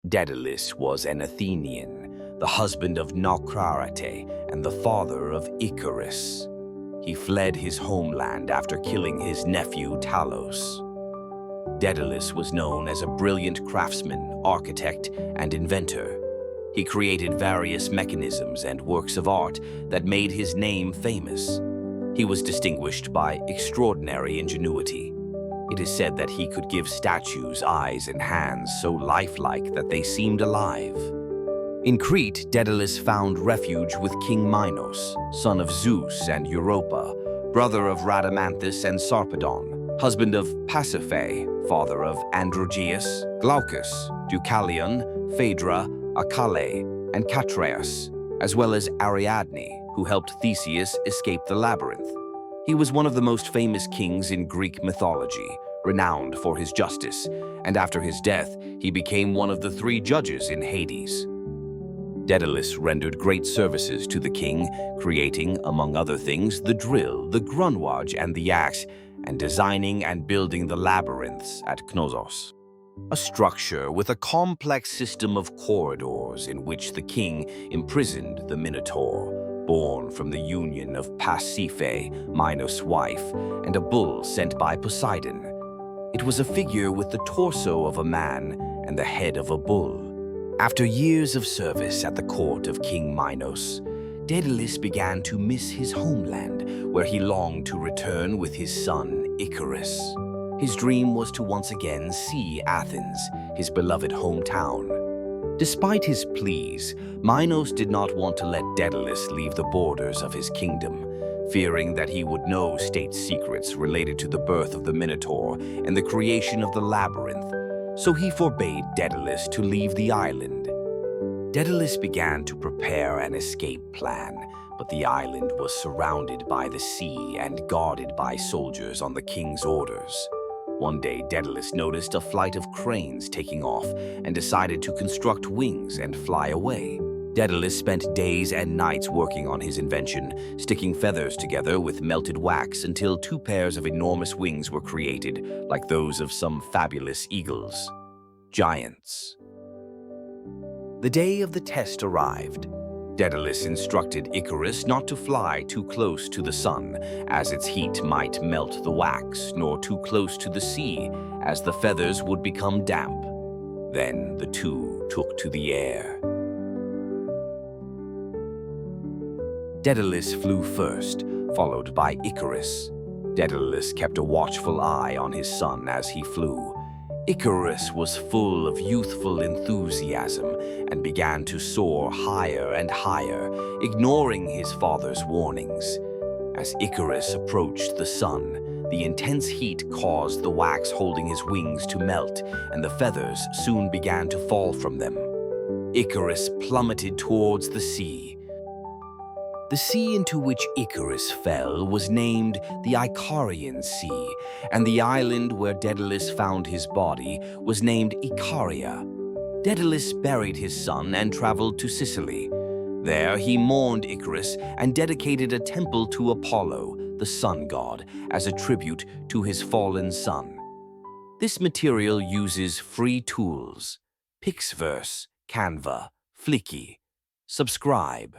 Daedalus was an Athenian, the husband of Naucrarate and the father of Icarus. He fled his homeland after killing his nephew Talos. Daedalus was known as a brilliant craftsman, architect, and inventor. He created various mechanisms and works of art that made his name famous. He was distinguished by extraordinary ingenuity. It is said that he could give statues eyes and hands so lifelike that they seemed alive. In Crete, Daedalus found refuge with King Minos, son of Zeus and Europa, brother of Rhadamanthus and Sarpedon, husband of Pasiphae, father of Androgeus, Glaucus, Deucalion, Phaedra, Acale, and Catreus, as well as Ariadne, who helped Theseus escape the labyrinth. He was one of the most famous kings in Greek mythology, renowned for his justice, and after his death, he became one of the 3 judges in Hades. Daedalus rendered great services to the king, creating, among other things, the drill, the grunwaj, and the axe, and designing and building the labyrinths at Knossos, a structure with a complex system of corridors in which the king imprisoned the Minotaur, born from the union of Pasiphae, Minos' wife, and a bull sent by Poseidon. It was a figure with the torso of a man and the head of a bull. After years of service at the court of King Minos, Daedalus began to miss his homeland, where he longed to return with his son Icarus. His dream was to once again see Athens, his beloved hometown. Despite his pleas, Minos did not want to let Daedalus leave the borders of his kingdom, fearing that he would know state secrets related to the birth of the Minotaur and the creation of the labyrinth, so he forbade Daedalus to leave the island. Daedalus began to prepare an escape plan, but the island was surrounded by the sea and guarded by soldiers on the king's orders. One day, Daedalus noticed a flight of cranes taking off and decided to construct wings and fly away. Daedalus spent days and nights working on his invention, sticking feathers together with melted wax until 2 pairs of enormous wings were created, like those of some fabulous eagles. Giants. The day of the test arrived. Daedalus instructed Icarus not to fly too close to the sun, as its heat might melt the wax, nor too close to the sea, as the feathers would become damp. Then the 2 took to the air. Daedalus flew first, followed by Icarus. Daedalus kept a watchful eye on his son as he flew. Icarus was full of youthful enthusiasm and began to soar higher and higher, ignoring his father's warnings. As Icarus approached the sun, the intense heat caused the wax holding his wings to melt, and the feathers soon began to fall from them. Icarus plummeted towards the sea. The sea into which Icarus fell was named the Icarian Sea, and the island where Daedalus found his body was named Icaria. Daedalus buried his son and traveled to Sicily. There he mourned Icarus and dedicated a temple to Apollo, the sun god, as a tribute to his fallen son. This material uses free tools: PixVerse, Canva, Fliki. Subscribe.